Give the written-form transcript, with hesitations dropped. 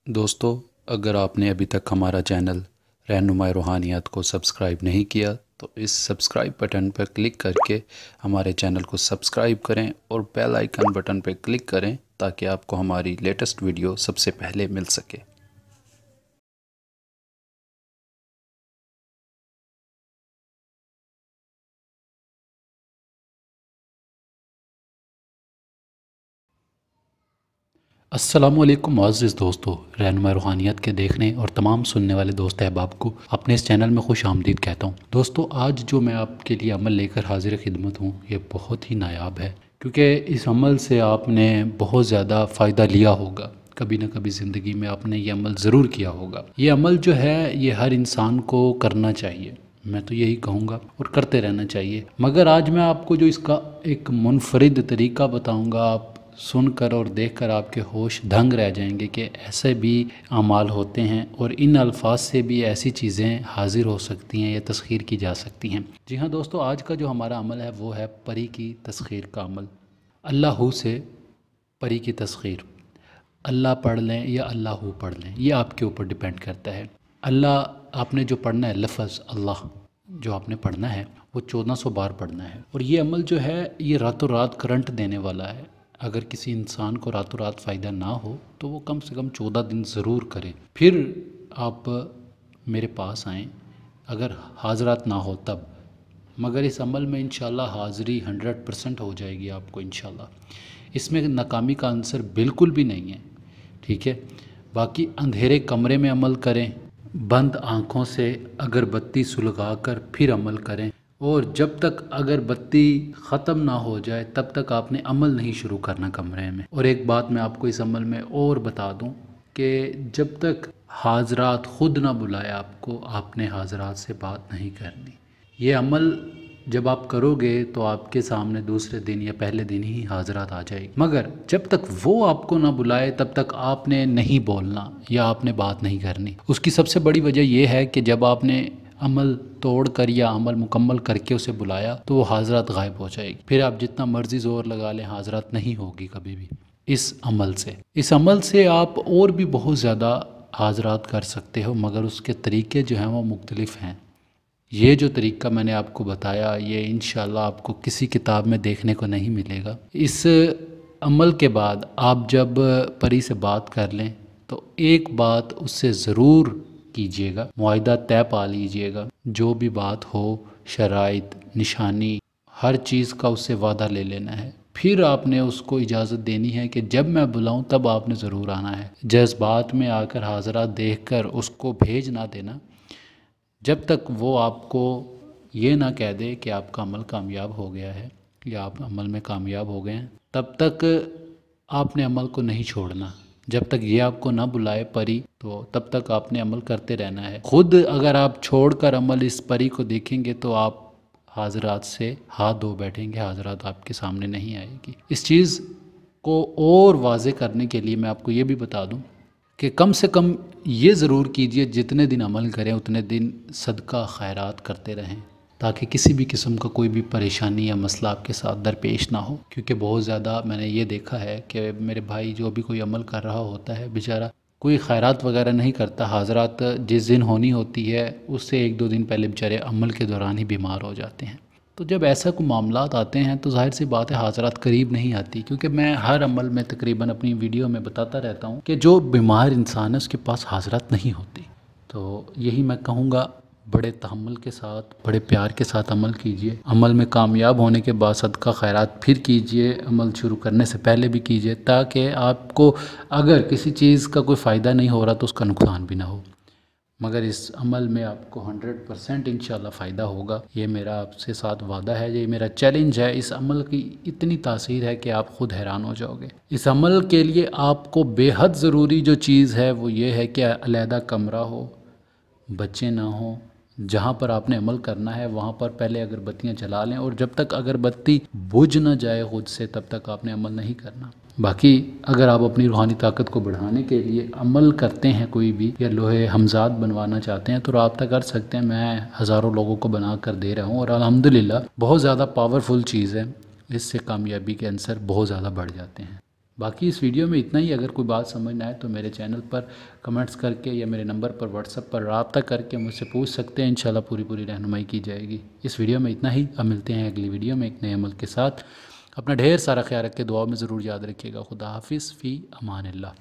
दोस्तों, अगर आपने अभी तक हमारा चैनल रहनुमाई रूहानियत को सब्सक्राइब नहीं किया तो इस सब्सक्राइब बटन पर क्लिक करके हमारे चैनल को सब्सक्राइब करें और बेल आइकन बटन पर क्लिक करें ताकि आपको हमारी लेटेस्ट वीडियो सबसे पहले मिल सके। अस्सलामुअलैकुम मुअज़्ज़िज़ दोस्तों, रहनुमाई रूहानियत के देखने और तमाम सुनने वाले दोस्त अहबाब को अपने इस चैनल में खुश आमदीद कहता हूँ। दोस्तों, आज जो मैं आपके लिए अमल लेकर हाजिर खिदमत हूँ ये बहुत ही नायाब है, क्योंकि इस अमल से आपने बहुत ज़्यादा फ़ायदा लिया होगा। कभी ना कभी ज़िंदगी में आपने ये अमल ज़रूर किया होगा। ये अमल जो है ये हर इंसान को करना चाहिए, मैं तो यही कहूँगा, और करते रहना चाहिए। मगर आज मैं आपको जो इसका एक मुनफरिद तरीका बताऊँगा, आप सुनकर और देखकर आपके होश दंग रह जाएंगे कि ऐसे भी अमाल होते हैं और इन अल्फाज से भी ऐसी चीज़ें हाजिर हो सकती हैं या तस्खीर की जा सकती हैं। जी हाँ दोस्तों, आज का जो हमारा अमल है वो है परी की तस्खीर का अमल। अल्लाहू से परी की तस्खीर, अल्लाह पढ़ लें या अल्लाहू पढ़ लें, ये आपके ऊपर डिपेंड करता है। अल्लाह आपने जो पढ़ना है, लफ्ज़ अल्लाह जो आपने पढ़ना है वो 1400 बार पढ़ना है। और ये अमल जो है ये रातों रात करंट देने वाला है। अगर किसी इंसान को रातों रात फ़ायदा ना हो तो वो कम से कम 14 दिन ज़रूर करे, फिर आप मेरे पास आएँ, अगर हाजरात ना हो तब। मगर इस अमल में इंशाल्लाह हाज़िरी 100% हो जाएगी आपको इंशाल्लाह। इसमें नाकामी का आंसर बिल्कुल भी नहीं है, ठीक है। बाकी अंधेरे कमरे में अमल करें, बंद आँखों से अगरबत्ती सुलगा कर फिर अमल करें, और जब तक अगरबत्ती ख़त्म ना हो जाए तब तक आपने अमल नहीं शुरू करना कमरे में। और एक बात मैं आपको इस अमल में और बता दूं कि जब तक हाजरात ख़ुद ना बुलाए आपको, आपने हाजरात से बात नहीं करनी। ये अमल जब आप करोगे तो आपके सामने दूसरे दिन या पहले दिन ही हाजरात आ जाएगी, मगर जब तक वो आपको ना बुलाए तब तक आपने नहीं बोलना या आपने बात नहीं करनी। उसकी सबसे बड़ी वजह यह है कि जब आपने अमल तोड़ कर या अमल मुकम्मल करके उसे बुलाया तो वो हाजरात गायब हो जाएगी। फिर आप जितना मर्ज़ी ज़ोर लगा लें, हाजरात नहीं होगी कभी भी। इस अमल से आप और भी बहुत ज़्यादा हाजरात कर सकते हो, मगर उसके तरीके जो हैं वो मुख्तलिफ हैं। ये जो तरीका मैंने आपको बताया ये इंशाल्लाह आपको किसी किताब में देखने को नहीं मिलेगा। इस अमल के बाद आप जब परी से बात कर लें तो एक बात उससे ज़रूर कीजिएगा, मुआहिदा तय पा लीजिएगा। जो भी बात हो, शराइत, निशानी, हर चीज़ का उससे वादा ले लेना है। फिर आपने उसको इजाज़त देनी है कि जब मैं बुलाऊं तब आपने ज़रूर आना है। जज्बात में आकर हाज़रात देखकर उसको भेज ना देना। जब तक वो आपको ये ना कह दे कि आपका अमल कामयाब हो गया है या आप अमल में कामयाब हो गए हैं, तब तक आपने अमल को नहीं छोड़ना। जब तक ये आपको ना बुलाए परी तो तब तक आपने अमल करते रहना है। खुद अगर आप छोड़कर अमल इस परी को देखेंगे तो आप हाजरात से हाथ धो बैठेंगे, हाजरात आपके सामने नहीं आएगी। इस चीज़ को और वाज़े करने के लिए मैं आपको ये भी बता दूं कि कम से कम ये ज़रूर कीजिए, जितने दिन अमल करें उतने दिन सदका खैरात करते रहें, ताकि किसी भी किस्म का कोई भी परेशानी या मसला आपके साथ दरपेश ना हो। क्योंकि बहुत ज़्यादा मैंने ये देखा है कि मेरे भाई जो भी कोई अमल कर रहा होता है बेचारा कोई खैरात वगैरह नहीं करता। हाजरात जिस दिन होनी होती है उससे 1-2 दिन पहले बेचारे अमल के दौरान ही बीमार हो जाते हैं। तो जब ऐसा कोई मामलात आते हैं तो ज़ाहिर सी बात है हाजरात करीब नहीं आती, क्योंकि मैं हर अमल में तकरीबन अपनी वीडियो में बताता रहता हूँ कि जो बीमार इंसान है उसके पास हाजरात नहीं होती। तो यही मैं कहूँगा, बड़े तहम्मुल के साथ, बड़े प्यार के साथ अमल कीजिए। अमल में कामयाब होने के बाद सदका खैरात फिर कीजिए, अमल शुरू करने से पहले भी कीजिए, ताकि आपको अगर किसी चीज़ का कोई फ़ायदा नहीं हो रहा तो उसका नुकसान भी ना हो। मगर इस अमल में आपको 100% इंशाल्लाह फ़ायदा होगा। ये मेरा आपसे साथ वादा है, ये मेरा चैलेंज है। इस अमल की इतनी तासीर है कि आप ख़ुद हैरान हो जाओगे। इस अमल के लिए आपको बेहद ज़रूरी जो चीज़ है वो ये है कि अलहदा कमरा हो, बच्चे ना हों। जहाँ पर आपने अमल करना है वहाँ पर पहले अगरबत्तियाँ जला लें, और जब तक अगरबत्ती बुझ न जाए खुद से तब तक आपने अमल नहीं करना। बाकी अगर आप अपनी रूहानी ताकत को बढ़ाने के लिए अमल करते हैं कोई भी, या लोहे हमजाद बनवाना चाहते हैं तो रब्ता कर सकते हैं। मैं हज़ारों लोगों को बना कर दे रहा हूँ और अल्हम्दुलिल्लाह बहुत ज़्यादा पावरफुल चीज़ है। इससे कामयाबी के आंसर बहुत ज़्यादा बढ़ जाते हैं। باقی اس ویڈیو میں اتنا ہی. اگر کوئی بات سمجھ نہ آئے تو میرے چینل پر کمنٹس کر کے یا میرے نمبر پر واٹس ایپ پر رابطہ کر کے مجھ سے پوچھ سکتے ہیں. انشاءاللہ پوری رہنمائی کی جائے گی. اس ویڈیو میں اتنا ہی. اب ملتے ہیں اگلی ویڈیو میں ایک نئے عمل کے ساتھ. اپنا ڈھیر سارا خیال رکھ کے دعا میں ضرور یاد رکھیے گا. خدا حافظ. فی امان اللہ.